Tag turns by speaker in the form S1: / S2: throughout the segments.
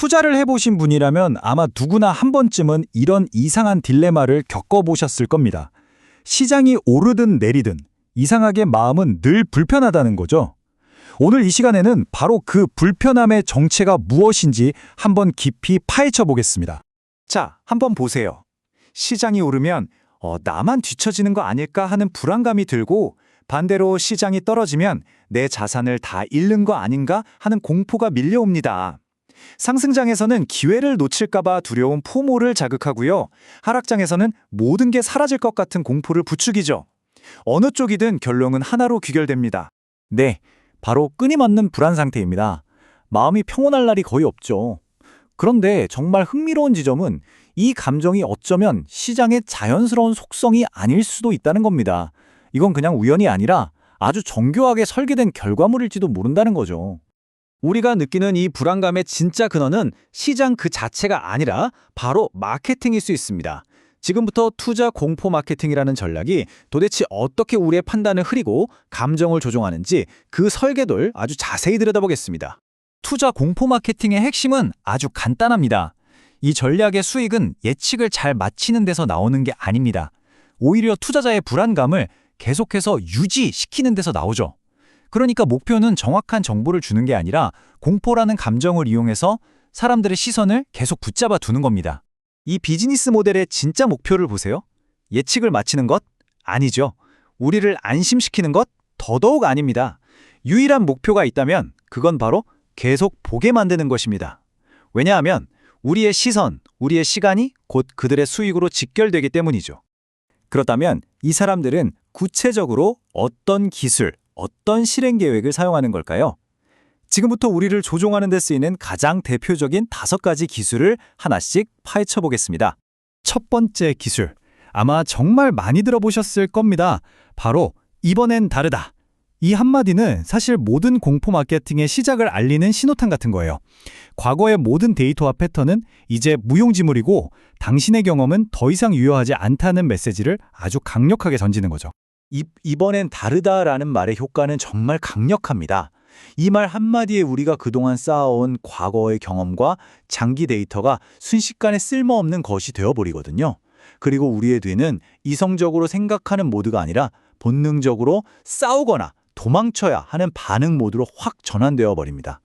S1: 투자를 해보신 분이라면 아마 누구나 한 번쯤은 이런 이상한 딜레마를 겪어보셨을 겁니다. 시장이 오르든 내리든 이상하게 마음은 늘 불편하다는 거죠. 오늘 이 시간에는 바로 그 불편함의 정체가 무엇인지 한번 깊이 파헤쳐 보겠습니다.
S2: 자, 한번 보세요. 시장이 오르면 나만 뒤처지는 거 아닐까 하는 불안감이 들고, 반대로 시장이 떨어지면 내 자산을 다 잃는 거 아닌가 하는 공포가 밀려옵니다. 상승장에서는 기회를 놓칠까봐 두려운 포모를 자극하고요. 하락장에서는 모든 게 사라질 것 같은 공포를 부추기죠. 어느 쪽이든 결론은 하나로 귀결됩니다.
S1: 네, 바로 끊임없는 불안 상태입니다. 마음이 평온할 날이 거의 없죠. 그런데 정말 흥미로운 지점은 이 감정이 어쩌면 시장의 자연스러운 속성이 아닐 수도 있다는 겁니다. 이건 그냥 우연이 아니라 아주 정교하게 설계된 결과물일지도 모른다는 거죠.
S3: 우리가 느끼는 이 불안감의 진짜 근원은 시장 그 자체가 아니라 바로 마케팅일 수 있습니다. 지금부터 투자 공포 마케팅이라는 전략이 도대체 어떻게 우리의 판단을 흐리고 감정을 조종하는지 그 설계도를 아주 자세히 들여다보겠습니다.
S1: 투자 공포 마케팅의 핵심은 아주 간단합니다. 이 전략의 수익은 예측을 잘 맞히는 데서 나오는 게 아닙니다. 오히려 투자자의 불안감을 계속해서 유지시키는 데서 나오죠. 그러니까 목표는 정확한 정보를 주는 게 아니라 공포라는 감정을 이용해서 사람들의 시선을 계속 붙잡아 두는 겁니다.
S3: 이 비즈니스 모델의 진짜 목표를 보세요. 예측을 맞히는 것? 아니죠. 우리를 안심시키는 것? 더더욱 아닙니다. 유일한 목표가 있다면 그건 바로 계속 보게 만드는 것입니다. 왜냐하면 우리의 시선, 우리의 시간이 곧 그들의 수익으로 직결되기 때문이죠.
S1: 그렇다면 이 사람들은 구체적으로 어떤 기술, 어떤 실행 계획을 사용하는 걸까요? 지금부터 우리를 조종하는 데 쓰이는 가장 대표적인 5가지 기술을 하나씩 파헤쳐 보겠습니다. 첫 번째 기술, 아마 정말 많이 들어보셨을 겁니다. 바로 이번엔 다르다. 이 한마디는 사실 모든 공포 마케팅의 시작을 알리는 신호탄 같은 거예요. 과거의 모든 데이터와 패턴은 이제 무용지물이고 당신의 경험은 더 이상 유효하지 않다는 메시지를 아주 강력하게 던지는 거죠.
S2: 이번엔 다르다라는 말의 효과는 정말 강력합니다. 이 말 한마디에 우리가 그동안 쌓아온 과거의 경험과 장기 데이터가 순식간에 쓸모없는 것이 되어버리거든요. 그리고 우리의 뇌는 이성적으로 생각하는 모드가 아니라 본능적으로 싸우거나 도망쳐야 하는 반응 모드로 확 전환되어 버립니다.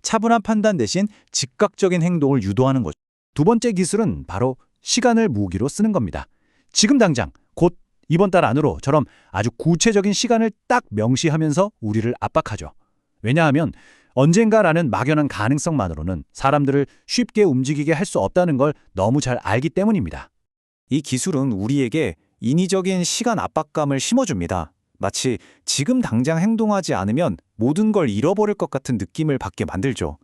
S2: 차분한 판단 대신 즉각적인 행동을 유도하는 거죠.
S1: 두 번째 기술은 바로 시간을 무기로 쓰는 겁니다. 지금 당장, 곧 이번 달 안으로처럼 아주 구체적인 시간을 딱 명시하면서 우리를 압박하죠. 왜냐하면 언젠가라는 막연한 가능성만으로는 사람들을 쉽게 움직이게 할 수 없다는 걸 너무 잘 알기 때문입니다.
S2: 이 기술은 우리에게 인위적인 시간 압박감을 심어줍니다. 마치 지금 당장 행동하지 않으면 모든 걸 잃어버릴 것 같은 느낌을 받게 만들죠.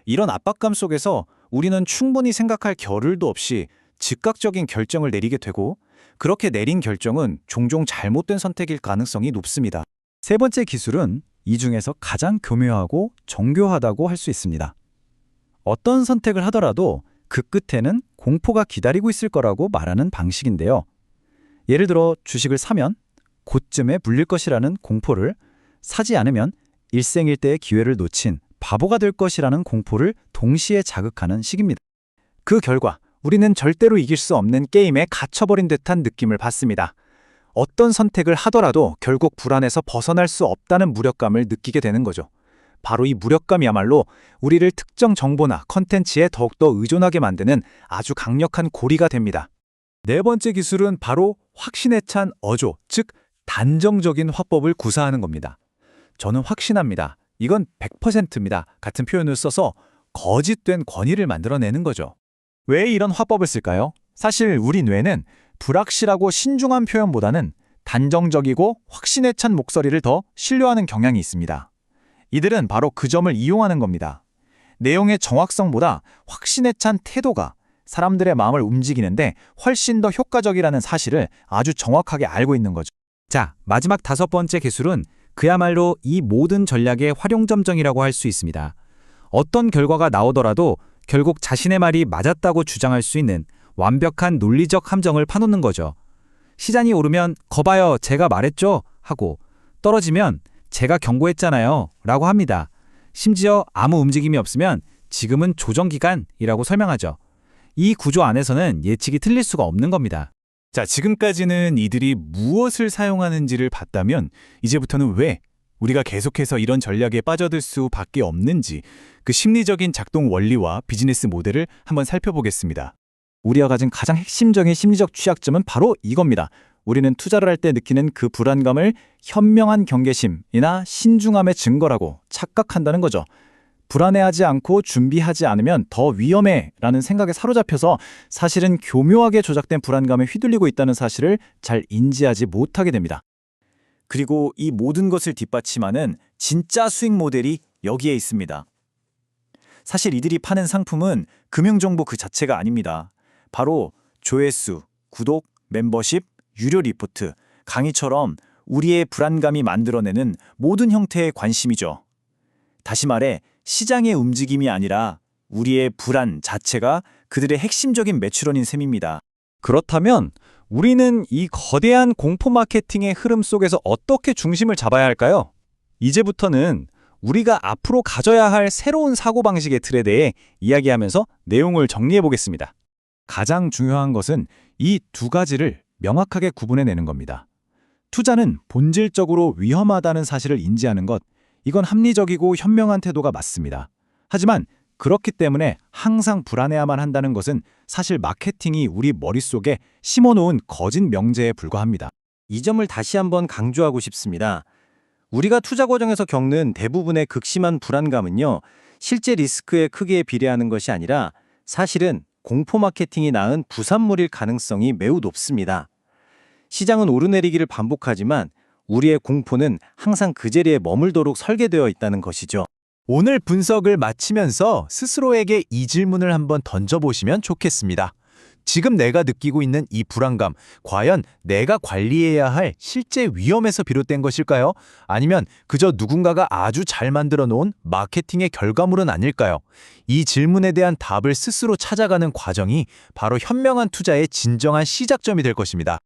S2: 이런 압박감 속에서 우리는 충분히 생각할 겨를도 없이 즉각적인 결정을 내리게 되고, 그렇게 내린 결정은 종종 잘못된 선택일 가능성이 높습니다.
S1: 세 번째 기술은 이 중에서 가장 교묘하고 정교하다고 할 수 있습니다. 어떤 선택을 하더라도 그 끝에는 공포가 기다리고 있을 거라고 말하는 방식인데요. 예를 들어 주식을 사면 곧쯤에 불릴 것이라는 공포를, 사지 않으면 일생일대의 기회를 놓친 바보가 될 것이라는 공포를 동시에 자극하는 식입니다.
S2: 그 결과 우리는 절대로 이길 수 없는 게임에 갇혀버린 듯한 느낌을 받습니다. 어떤 선택을 하더라도 결국 불안에서 벗어날 수 없다는 무력감을 느끼게 되는 거죠. 바로 이 무력감이야말로 우리를 특정 정보나 컨텐츠에 더욱더 의존하게 만드는 아주 강력한 고리가 됩니다. 네 번째 기술은 바로 확신에 찬 어조, 즉 단정적인 화법을 구사하는 겁니다. 저는 확신합니다. 이건 100%입니다. 같은 표현을 써서 거짓된 권위를 만들어내는 거죠. 왜 이런 화법을 쓸까요? 사실 우리 뇌는 불확실하고 신중한 표현보다는 단정적이고 확신에 찬 목소리를 더 신뢰하는 경향이 있습니다. 이들은 바로 그 점을 이용하는 겁니다. 내용의 정확성보다 확신에 찬 태도가 사람들의 마음을 움직이는데 훨씬 더 효과적이라는 사실을 아주 정확하게 알고 있는 거죠.
S1: 자, 마지막 5번째 기술은 그야말로 이 모든 전략의 활용점정이라고 할 수 있습니다. 어떤 결과가 나오더라도 결국 자신의 말이 맞았다고 주장할 수 있는 완벽한 논리적 함정을 파놓는 거죠. 시장이 오르면 거봐요, 제가 말했죠? 하고, 떨어지면 제가 경고했잖아요 라고 합니다. 심지어 아무 움직임이 없으면
S3: 지금은 조정기간이라고 설명하죠. 이 구조 안에서는 예측이 틀릴 수가 없는 겁니다.
S2: 자, 지금까지는 이들이 무엇을 사용하는지를 봤다면 이제부터는 왜 우리가 계속해서 이런 전략에 빠져들 수밖에 없는지 그 심리적인 작동 원리와 비즈니스 모델을 한번 살펴보겠습니다.
S1: 우리가 가진 가장 핵심적인 심리적 취약점은 바로 이겁니다. 우리는 투자를 할 때 느끼는 그 불안감을 현명한 경계심이나 신중함의 증거라고 착각한다는 거죠. 불안해하지 않고 준비하지 않으면 더 위험해 라는 생각에 사로잡혀서 사실은 교묘하게 조작된 불안감에 휘둘리고 있다는 사실을 잘 인지하지 못하게 됩니다. 그리고 이 모든 것을 뒷받침하는 진짜 수익 모델이 여기에 있습니다. 사실 이들이 파는 상품은 금융정보 그 자체가 아닙니다. 바로 조회수, 구독, 멤버십, 유료 리포트, 강의처럼 우리의 불안감이 만들어내는 모든 형태의 관심이죠. 다시 말해 시장의 움직임이 아니라 우리의 불안 자체가 그들의 핵심적인 매출원인 셈입니다.
S3: 그렇다면 우리는 이 거대한 공포 마케팅의 흐름 속에서 어떻게 중심을 잡아야 할까요? 이제부터는 우리가 앞으로 가져야 할 새로운 사고방식의 틀에 대해 이야기하면서 내용을 정리해 보겠습니다.
S1: 가장 중요한 것은 이 두 가지를 명확하게 구분해내는 겁니다. 투자는 본질적으로 위험하다는 사실을 인지하는 것, 이건 합리적이고 현명한 태도가 맞습니다. 하지만 그렇기 때문에 항상 불안해야만 한다는 것은 사실 마케팅이 우리 머릿속에 심어놓은 거짓 명제에 불과합니다.
S4: 이 점을 다시 한번 강조하고 싶습니다. 우리가 투자 과정에서 겪는 대부분의 극심한 불안감은요, 실제 리스크의 크기에 비례하는 것이 아니라 사실은 공포 마케팅이 낳은 부산물일 가능성이 매우 높습니다. 시장은 오르내리기를 반복하지만 우리의 공포는 항상 그 자리에 머물도록 설계되어 있다는 것이죠.
S2: 오늘 분석을 마치면서 스스로에게 이 질문을 한번 던져보시면 좋겠습니다. 지금 내가 느끼고 있는 이 불안감, 과연 내가 관리해야 할 실제 위험에서 비롯된 것일까요? 아니면 그저 누군가가 아주 잘 만들어 놓은 마케팅의 결과물은 아닐까요? 이 질문에 대한 답을 스스로 찾아가는 과정이 바로 현명한 투자의 진정한 시작점이 될 것입니다.